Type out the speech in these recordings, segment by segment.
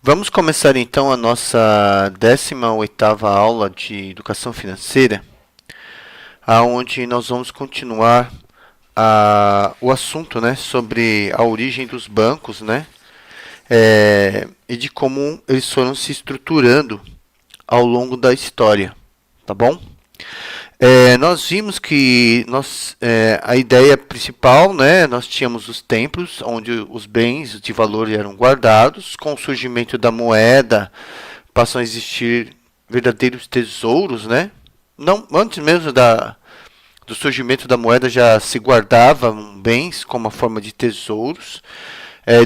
Vamos começar então a nossa 18ª aula de Educação Financeira, aonde nós vamos continuar o assunto, né, sobre a origem dos bancos, né, e de como eles foram se estruturando ao longo da história, tá bom? Nós vimos que a ideia principal, né, nós tínhamos os templos, onde os bens de valor eram guardados. Com o surgimento da moeda, passam a existir verdadeiros tesouros, né? Não, antes mesmo do surgimento da moeda já se guardavam bens como a forma de tesouros.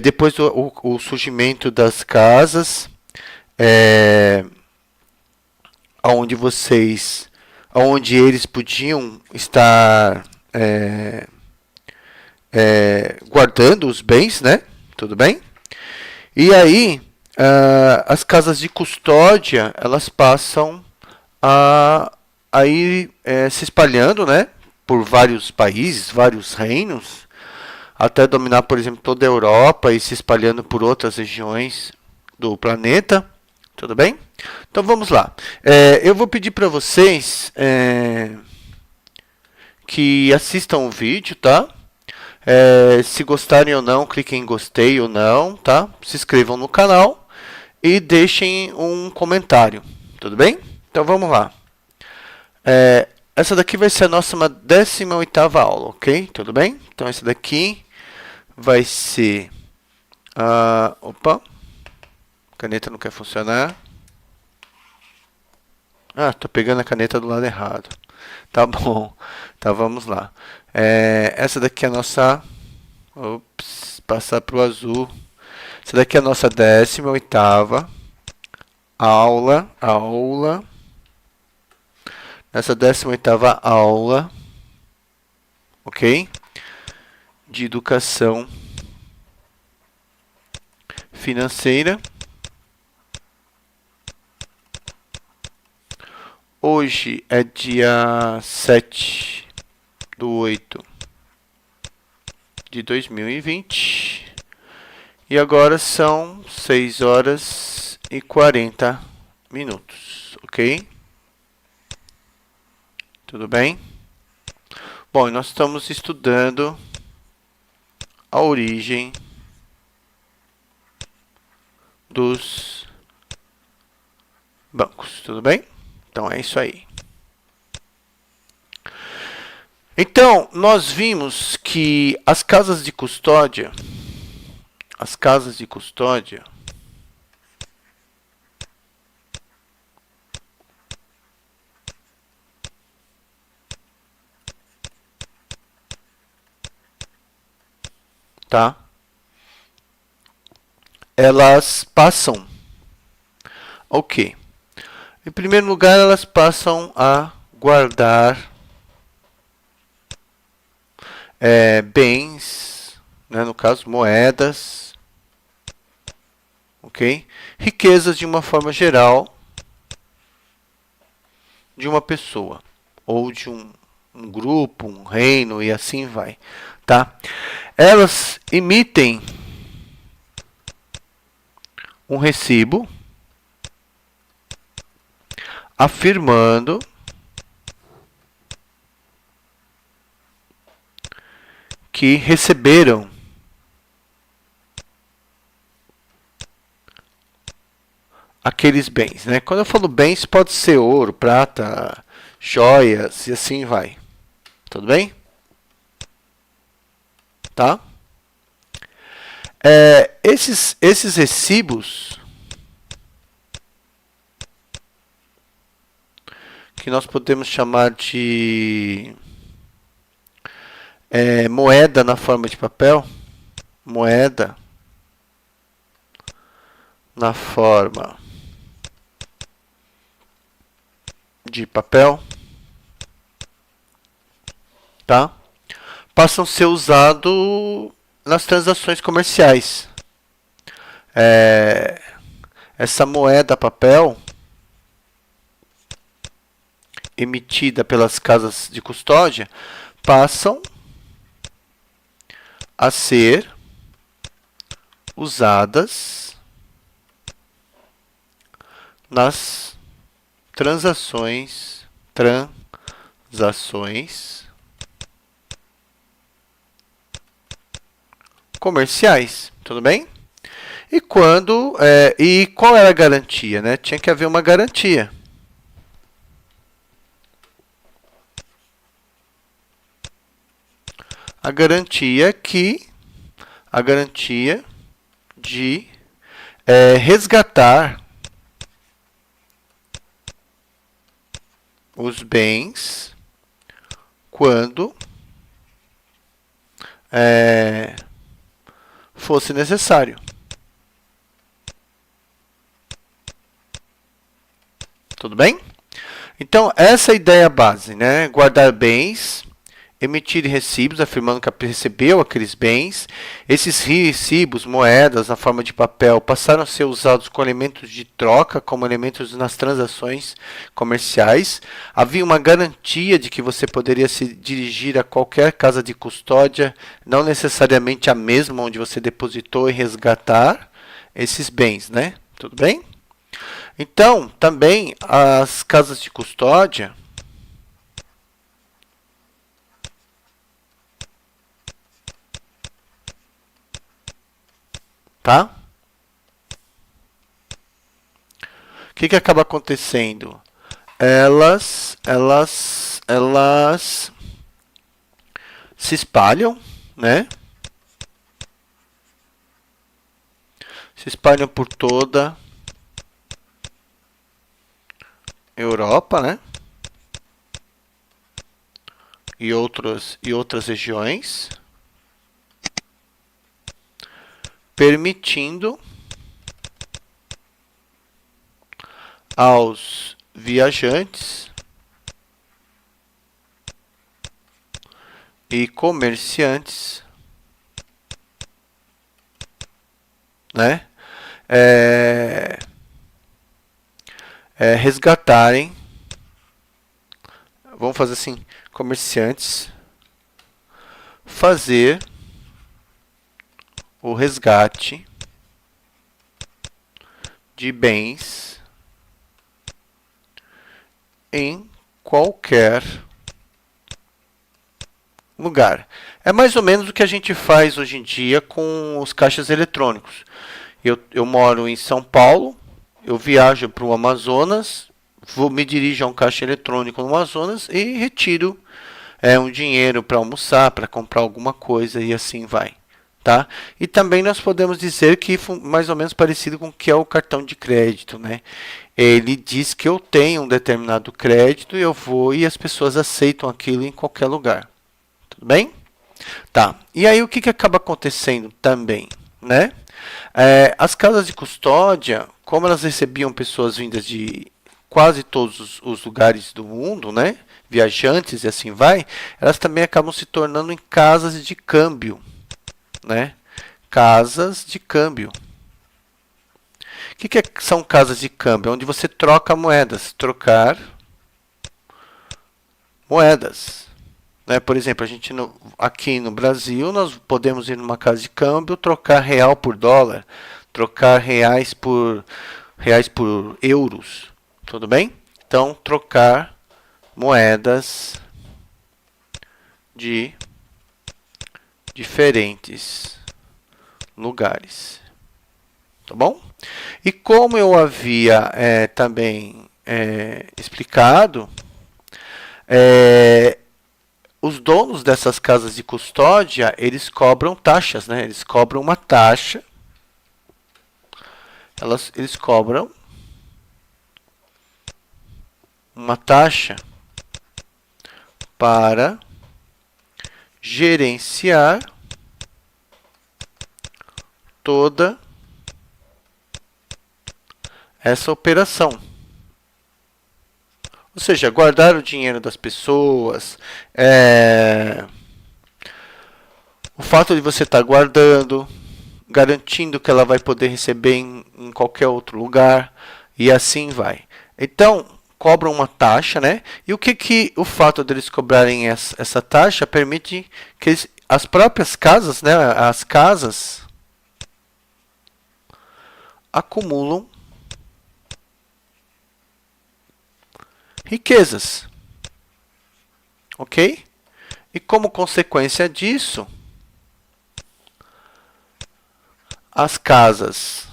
Depois o surgimento das casas, onde onde eles podiam estar guardando os bens, né? Tudo bem? E aí, as casas de custódia, elas passam a ir se espalhando, né? Por vários países, vários reinos, até dominar, por exemplo, toda a Europa e se espalhando por outras regiões do planeta. Tudo bem? Então vamos lá. Eu vou pedir para vocês que assistam o vídeo, tá? Se gostarem ou não, cliquem em gostei ou não, tá? Se inscrevam no canal e deixem um comentário, tudo bem? Então vamos lá. Essa daqui vai ser a nossa 18ª aula, ok? Tudo bem? Então essa daqui vai ser... opa, a caneta não quer funcionar. Tô pegando a caneta do lado errado. Tá bom. Então vamos lá. Essa daqui é a nossa... Ops, passar para o azul. Essa daqui é a nossa 18ª aula. Nessa 18ª aula, ok? De educação financeira. Hoje é dia 7/8/2020 e agora são 6h40, ok? Tudo bem? Bom, nós estamos estudando a origem dos bancos, tudo bem? Então é isso aí. Então, nós vimos que as casas de custódia, tá? Elas passam o quê? Em primeiro lugar, elas passam a guardar bens, né, no caso, moedas, ok? Riquezas de uma forma geral de uma pessoa, ou de um grupo, um reino, e assim vai, tá? Elas emitem um recibo afirmando que receberam aqueles bens, né? Quando eu falo bens, pode ser ouro, prata, joias e assim vai. Tudo bem? Tá? Esses recibos que nós podemos chamar de moeda na forma de papel, moeda na forma de papel, tá? Passam a ser usados nas transações comerciais. Essa moeda papel emitida pelas casas de custódia passam a ser usadas nas transações comerciais, tudo bem? E e qual era a garantia, né? Tinha que haver uma garantia. A garantia de resgatar os bens quando fosse necessário. Tudo bem? Então, essa é a ideia base, né? Guardar bens, emitir recibos afirmando que recebeu aqueles bens. Esses recibos, moedas, na forma de papel, passaram a ser usados como elementos de troca, como elementos nas transações comerciais. Havia uma garantia de que você poderia se dirigir a qualquer casa de custódia, não necessariamente a mesma onde você depositou, e resgatar esses bens, né? Tudo bem? Então, também as casas de custódia tá? O que acaba acontecendo? Elas se espalham, né? Se espalham por toda Europa, né? E outras regiões, permitindo aos viajantes e comerciantes, né, resgatarem, vamos fazer assim, comerciantes fazer o resgate de bens em qualquer lugar. É mais ou menos o que a gente faz hoje em dia com os caixas eletrônicos. Eu moro em São Paulo, eu viajo para o Amazonas, me dirijo a um caixa eletrônico no Amazonas e retiro um dinheiro para almoçar, para comprar alguma coisa e assim vai. Tá? E também nós podemos dizer que mais ou menos parecido com o que é o cartão de crédito, né? Ele diz que eu tenho um determinado crédito e eu vou e as pessoas aceitam aquilo em qualquer lugar. Tudo bem? Tá. E aí o que acaba acontecendo também, né? As casas de custódia, como elas recebiam pessoas vindas de quase todos os lugares do mundo, né? Viajantes e assim vai, elas também acabam se tornando em casas de câmbio, né? Casas de câmbio. O que são casas de câmbio? Onde você troca moedas. Trocar moedas. Né? Por exemplo, a gente aqui no Brasil, nós podemos ir numa casa de câmbio, trocar real por dólar, trocar reais por euros. Tudo bem? Então, trocar moedas de diferentes lugares. Tá bom? E como eu havia também explicado, os donos dessas casas de custódia, eles cobram taxas, né? Eles cobram uma taxa. Eles cobram uma taxa para gerenciar toda essa operação. Ou seja, guardar o dinheiro das pessoas, o fato de você estar guardando, garantindo que ela vai poder receber em qualquer outro lugar, e assim vai. Então, cobram uma taxa, né? E o que o fato deles cobrarem essa taxa permite que as próprias casas, né? As casas acumulam riquezas. Ok? E como consequência disso, as casas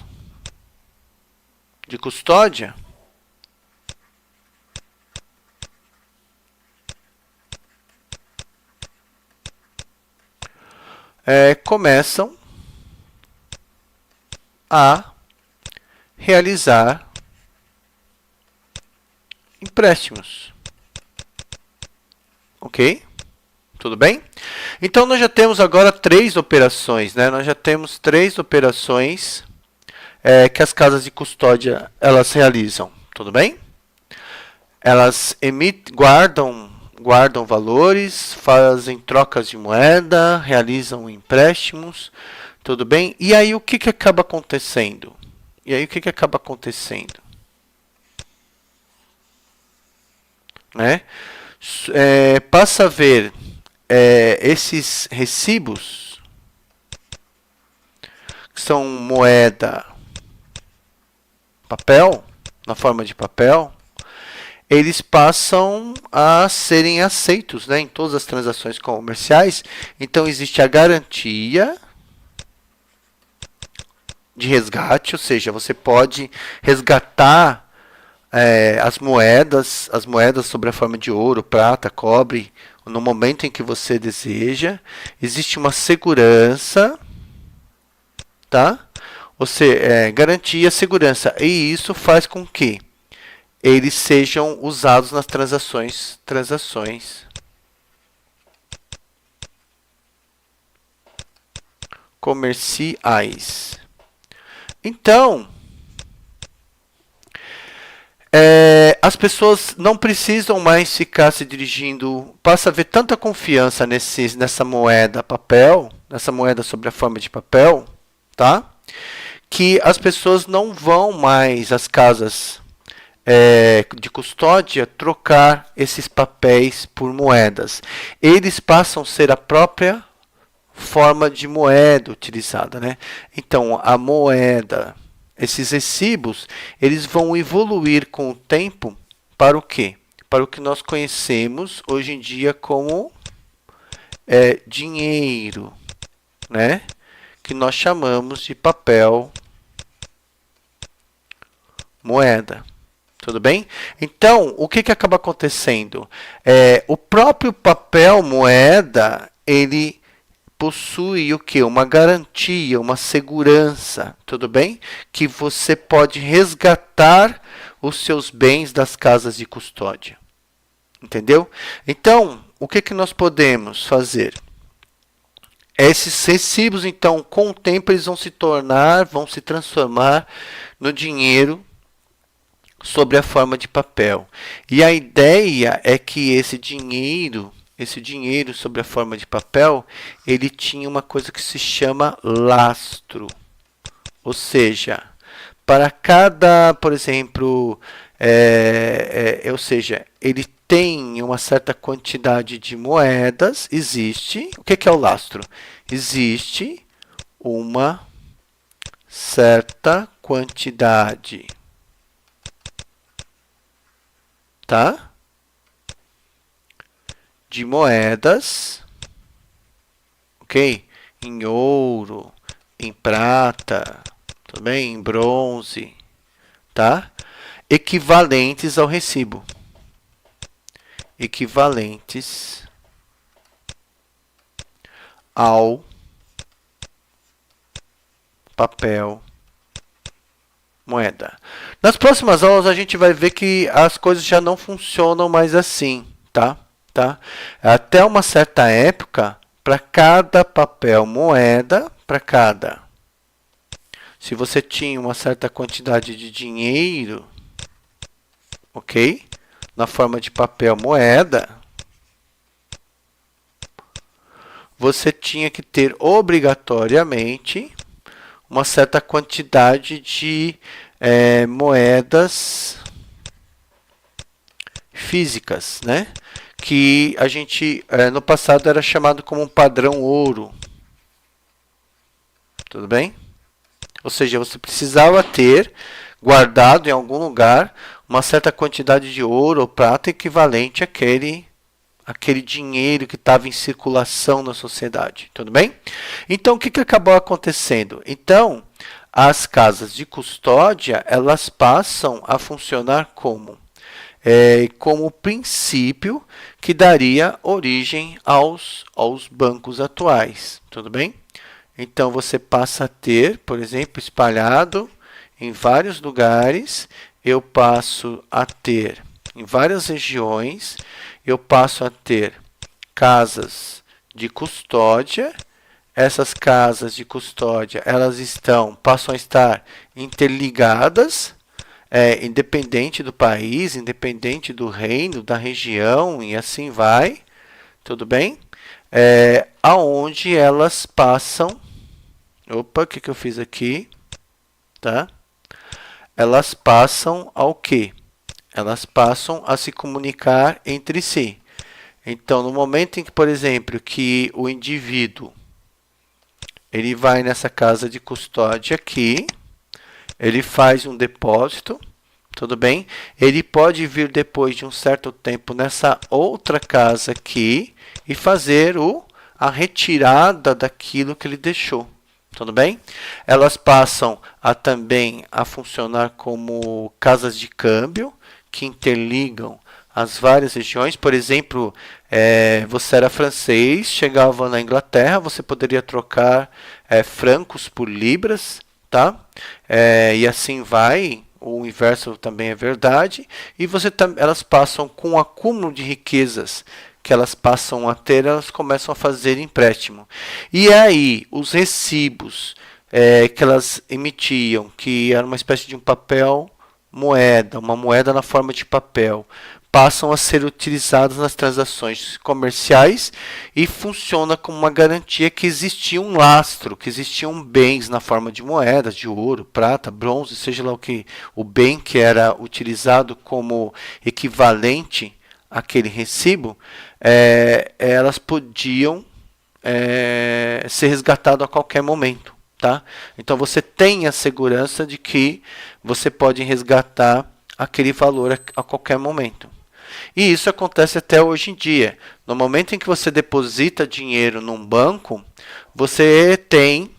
de custódia começam a realizar empréstimos. Ok? Tudo bem? Então, nós já temos agora 3 operações, né? Nós já temos 3 operações que as casas de custódia elas realizam. Tudo bem? Elas guardam valores, fazem trocas de moeda, realizam empréstimos. Tudo bem? E aí, o que acaba acontecendo? Né? Passa a ver esses recibos, que são moeda, papel, na forma de papel, eles passam a serem aceitos, né, em todas as transações comerciais. Então, existe a garantia de resgate, ou seja, você pode resgatar as moedas sob a forma de ouro, prata, cobre, no momento em que você deseja. Existe uma segurança, tá? Ou seja, garantia, segurança, e isso faz com que eles sejam usados nas transações comerciais. Então, as pessoas não precisam mais ficar se dirigindo, passa a haver tanta confiança nessa moeda papel, nessa moeda sob a forma de papel, tá? Que as pessoas não vão mais às casas de custódia trocar esses papéis por moedas. Eles passam a ser a própria forma de moeda utilizada, né? Então, a moeda, esses recibos, eles vão evoluir com o tempo para o quê? Para o que nós conhecemos hoje em dia como dinheiro, né? Que nós chamamos de papel moeda. Tudo bem? Então, o que acaba acontecendo? O próprio papel moeda, ele possui o que? Uma garantia, uma segurança, tudo bem? Que você pode resgatar os seus bens das casas de custódia. Entendeu? Então, o que nós podemos fazer? Esses recibos, então, com o tempo, eles vão se transformar no dinheiro sob a forma de papel. E a ideia é que esse dinheiro sob a forma de papel, ele tinha uma coisa que se chama lastro. Ou seja, para cada, por exemplo, ou seja, ele tem uma certa quantidade de moedas, existe, o que é o lastro? Existe uma certa quantidade, tá? De moedas, ok? Em ouro, em prata, também em bronze, tá? Equivalentes ao recibo. Equivalentes ao papel moeda. Nas próximas aulas a gente vai ver que as coisas já não funcionam mais assim, tá? Até uma certa época, para cada papel moeda, se você tinha uma certa quantidade de dinheiro, ok? Na forma de papel moeda, você tinha que ter obrigatoriamente uma certa quantidade de moedas físicas, né? Que a gente, no passado, era chamado como um padrão ouro. Tudo bem? Ou seja, você precisava ter guardado em algum lugar uma certa quantidade de ouro ou prata equivalente àquele dinheiro que estava em circulação na sociedade, tudo bem? Então, o que acabou acontecendo? Então, as casas de custódia, elas passam a funcionar como princípio que daria origem aos bancos atuais, tudo bem? Então, você passa a ter, por exemplo, espalhado em vários lugares, eu passo a ter, em várias regiões, eu passo a ter casas de custódia. Essas casas de custódia, elas passam a estar interligadas, independente do país, independente do reino, da região, e assim vai, tudo bem? Aonde elas passam... Opa, o que eu fiz aqui? Tá? Elas passam ao quê? Elas passam a se comunicar entre si. Então, no momento em que, por exemplo, que o indivíduo ele vai nessa casa de custódia aqui, ele faz um depósito, tudo bem? Ele pode vir depois de um certo tempo nessa outra casa aqui e fazer a retirada daquilo que ele deixou. Tudo bem? Elas passam também a funcionar como casas de câmbio, que interligam as várias regiões. Por exemplo, você era francês, chegava na Inglaterra, você poderia trocar francos por libras, tá? E assim vai. O inverso também é verdade. E elas passam com o acúmulo de riquezas que elas passam a ter, elas começam a fazer empréstimo. E aí, os recibos que elas emitiam, que era uma espécie de um papel moeda, uma moeda na forma de papel, passam a ser utilizados nas transações comerciais e funciona como uma garantia que existia um lastro, que existiam bens na forma de moedas, de ouro, prata, bronze, seja lá o bem que era utilizado como equivalente àquele recibo, elas podiam ser resgatadas a qualquer momento. Tá? Então, você tem a segurança de que você pode resgatar aquele valor a qualquer momento. E isso acontece até hoje em dia. No momento em que você deposita dinheiro num banco, você tem,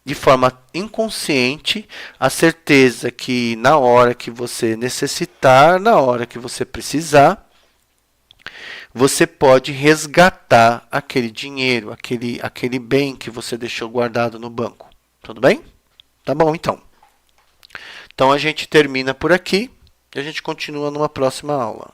de forma inconsciente, a certeza que na hora que você necessitar, na hora que você precisar, você pode resgatar aquele dinheiro, aquele bem que você deixou guardado no banco. Tudo bem? Tá bom, então. Então, a gente termina por aqui e a gente continua numa próxima aula.